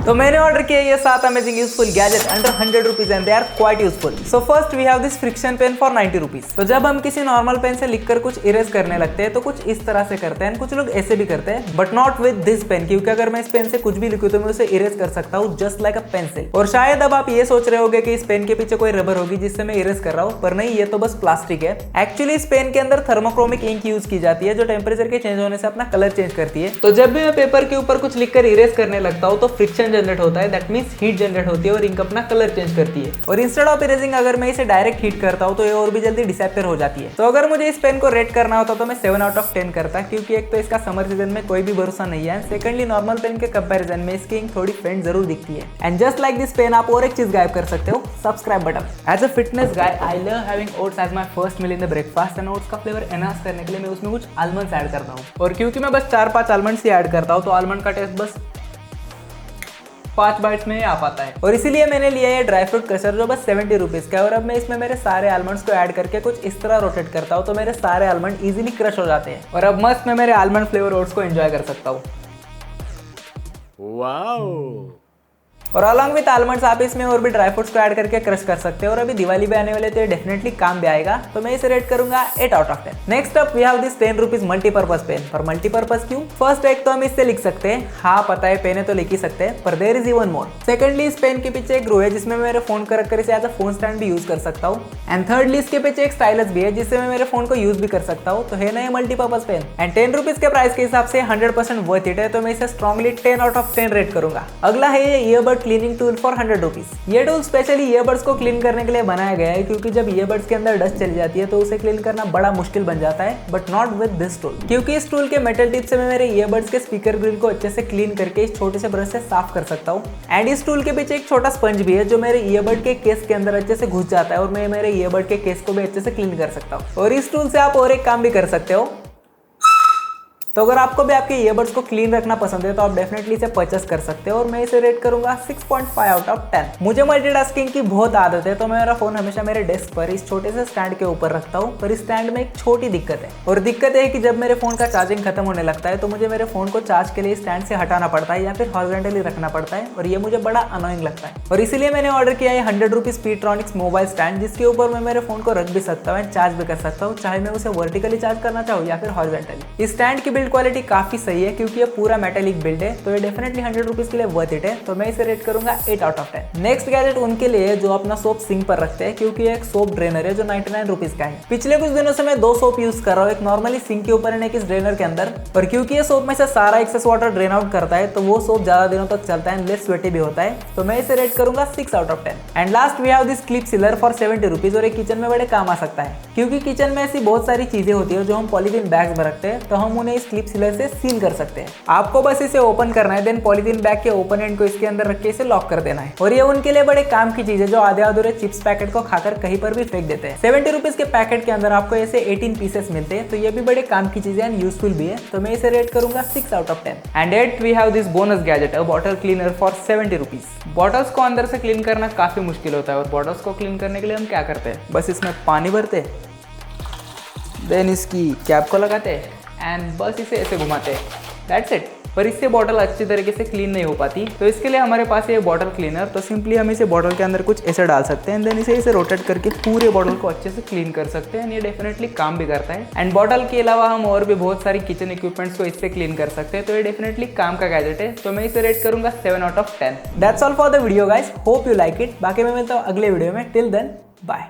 तो मैंने ऑर्डर किया ये 7 amazing useful gadget under 100 rupees and they are quite useful. So first we have this friction pen for 90 rupees. तो जब हम किसी नॉर्मल पेन से लिखकर कुछ इरेज करने लगते हैं तो कुछ इस तरह से करते हैं, कुछ लोग ऐसे भी करते हैं, but not with this pen, क्योंकि अगर मैं इस पेन से कुछ भी लिखूं तो मैं उसे इरेज कर सकता हूँ जस्ट लाइक अ पेंसिल। और शायद अब आप ये सोच रहे होंगे कि इस पेन के पीछे कोई रबर होगी जिससे मैं इरेज कर रहा हूँ, पर नहीं, ये तो बस प्लास्टिक है। एक्चुअली इस पेन के अंदर थर्मोक्रोमिक इंक यूज की जाती है जो टेम्परेचर के चेंज होने से अपना कलर चेंज करती है। तो जब भी मैं पेपर के ऊपर कुछ लिखकर इरेज करने लगता हूँ तो फ्रिक्शन जनरेट होता है, दैट मींस हीट जनरेट होती है और इंक अपना कलर चेंज करती है। और इंस्टेड ऑफ इरेजिंग अगर मैं इसे डायरेक्ट हीट करता हूँ तो ये और भी जल्दी डिसअपियर हो जाती है। तो अगर मुझे इस पेन को रेट करना होता तो मैं 7 आउट ऑफ 10 करता, क्योंकि एक तो इसका समर सीजन में कोई भी भरोसा नहीं है, सेकंडली नॉर्मल पेन के कंपैरिजन में इसकी इंक थोड़ी फेंट जरूर दिखती है। And just like this pen आप और एक चीज गायब कर सकते हो, subscribe button. As a fitness guy I love having oats as my first meal in the breakfast, and oats का फ्लेवर एनहांस करने के लिए मैं उसमें कुछ आलमंड्स ऐड करता हूँ। और क्योंकि मैं बस 4-5 आलमंड्स ही ऐड करता हूँ तो आलमंड का टेस्ट बस 5 बाइट्स में ही आ पाता है। और इसीलिए मैंने लिया ये ड्राई फ्रूट क्रशर जो बस 70 रुपीज का है। और अब मैं इसमें मेरे सारे आलमंड्स को ऐड करके कुछ इस तरह रोटेट करता हूँ तो मेरे सारे आलमंड इजीली क्रश हो जाते हैं। और अब मस्त मैं मेरे आलमंड फ्लेवर ओट्स को एंजॉय कर सकता हूँ। वाओ। और अलॉन्ग विद आलमंड्स आप इसमें और भी ड्राई फ्रूट्स को ऐड करके क्रश कर सकते हैं। और अभी दिवाली भी आने वाले तो ये डेफिनेटली काम भी आएगा, तो मैं इसे रेट करूंगा 8 out of 10। Next up we have this 10 rupees multipurpose pen. पर मल्टीपर्पज क्यों? फर्स्ट एक तो हम इससे लिख सकते हैं, हाँ पता है पेन है तो लिख ही सकते हैं, पर there is even more. Secondly इस पेन के पीछे एक ग्रू है जिसमें मेरे फोन को रखकर इसे एज अ फोन स्टैंड भी यूज कर सकता हूँ। एंड थर्डली इसके पीछे एक स्टाइलस भी है जिससे मैं मेरे फोन को यूज भी कर सकता हूँ। तो है ना ये मल्टीपर्पज पेन। एंड 10 रुपीज के प्राइस के हिसाब से 100% वर्थ इट है, तो मैं इसे स्ट्रॉन्गली 10 आउट ऑफ 10 रेट करूंगा। अगला है ये earbud cleaning tool for 100 rupees. ये टूल स्पेशली ईयरबड्स को क्लीन करने के लिए बनाया गया है, क्योंकि जब ईयरबड्स के अंदर डस्ट चली जाती है तो उसे क्लीन करना बड़ा मुश्किल बन जाता है, but not with this tool, क्योंकि इस टूल के मेटल टिप से मैं मेरे ईयरबड्स के स्पीकर ग्रिल को अच्छे से क्लीन करके इस छोटे से ब्रश से साफ कर सकता हूँ। एंड इस टूल के पीछे एक छोटा स्पंज भी है जो मेरे ईयरबड के केस के अंदर अच्छे से घुस जाता है और मैं मेरे ईयरबड के केस को भी अच्छे से क्लीन कर सकता हूँ। और इस टूल से आप और एक काम भी कर सकते हो। तो अगर आपको भी आपके ईयरबड्स को क्लीन रखना पसंद है तो आप डेफिनेटली इसे परचेस कर सकते हो। और मैं इसे रेट करूंगा 6.5 आउट ऑफ 10। मुझे मल्टीटास्किंग की बहुत आदत है, तो मैं मेरा फोन हमेशा मेरे डेस्क पर इस छोटे से स्टैंड के ऊपर रखता हूँ। पर इस स्टैंड में एक छोटी दिक्कत है, और दिक्कत है कि जब मेरे फोन का चार्जिंग खत्म होने लगता है तो मुझे मेरे फोन को चार्ज के लिए स्टैंड से हटाना पड़ता है या फिर हॉरिजॉन्टली रखना पड़ता है, और ये मुझे बड़ा अनोइंग लगता है। और इसीलिए मैंने ऑर्डर किया है 100 रुपीज स्पीडट्रॉनिक्स मोबाइल स्टैंड, जिसके ऊपर मैं मेरे फोन को रख भी सकता हूँ, चार्ज भी कर सकता हूँ, चाहे मैं उसे वर्टिकली चार्ज करना चाहूँ या फिर हॉरिजॉन्टली। इस स्टैंड की बिल्ड क्वालिटी काफी सही है, क्योंकि ये पूरा मेटेलिक बिल्ड है, तो ये डेफिनेटली 100 रुपीज के लिए वर्थ इट है, तो मैं इसे रेट करूंगा 8 आउट ऑफ 10। नेक्स्ट गैजेट उनके लिए जो अपना सोप सिंक पर रखते हैं, क्योंकि एक सोप ड्रेनर है जो 99 रुपीज का है। पिछले कुछ दिनों से मैं 2 सोप यूज कर रहा हूँ, एक नॉर्मली सिंक के ऊपर एक इस ड्रेनर के अंदर। और क्योंकि ये सोप में से सारा एक्सेस वाटर ड्रेन आउट करता है तो वो सोप ज्यादा दिनों तक चलता है, लेस स्वेटी भी होता है, तो मैं इसे रेट करूंगा 6 out of 10। And last we have this clip sealer for 70 rupees. और एक किचन में बड़े काम आ सकता है, क्योंकि किचन में ऐसी बहुत सारी चीजें होती है जो हम पॉलीथीन बैग्स में रखते हैं, तो हम उन्हें इस क्लिप सीलर से सील कर सकते हैं। आपको बस इसे ओपन करना है, देन पॉलीथीन बैग के ओपन एंड को इसके अंदर रख के इसे लॉक कर देना है। और ये उनके लिए बड़े काम की चीज है जो आधे अधूरे चिप्स पैकेट को खाकर कहीं पर भी फेंक देते हैं। 70 रुपीज के पैकेट के अंदर आपको ऐसे 18 पीसेस मिलते हैं, तो ये भी बड़े काम की चीजें एंड यूजफुल भी है, तो मैं इसे रेट करूंगा 6 out of 10। And at we have this bonus gadget, a bottle cleaner for 70 rupees. Bottles को अंदर से क्लीन करना काफी मुश्किल होता है, और बॉटल्स को क्लीन करने के लिए हम क्या करते हैं, बस इसमें पानी भरते, देन इसकी कैप को लगाते एंड बस इसे ऐसे घुमाते, दैट्स इट। पर इससे बॉटल अच्छी तरीके से क्लीन नहीं हो पाती, तो इसके लिए हमारे पास ये बॉटल क्लीनर। तो सिंपली हम इसे बॉटल के अंदर कुछ ऐसे डाल सकते हैं, देन इसे रोटेट करके पूरे बॉटल को अच्छे से क्लीन कर सकते हैं। ये डेफिनेटली काम भी करता है। एंड बॉटल के अलावा हम और भी बहुत सारी किचन इक्विपमेंट्स को इससे क्लीन कर सकते हैं, तो ये डेफिनेटली काम का गैजेट है, तो मैं इसे रेट करूंगा 7 out of 10। That's all for the video guys, hope you like it. बाकी मैं मिलता हूँ अगले वीडियो में, टिल देन बाय।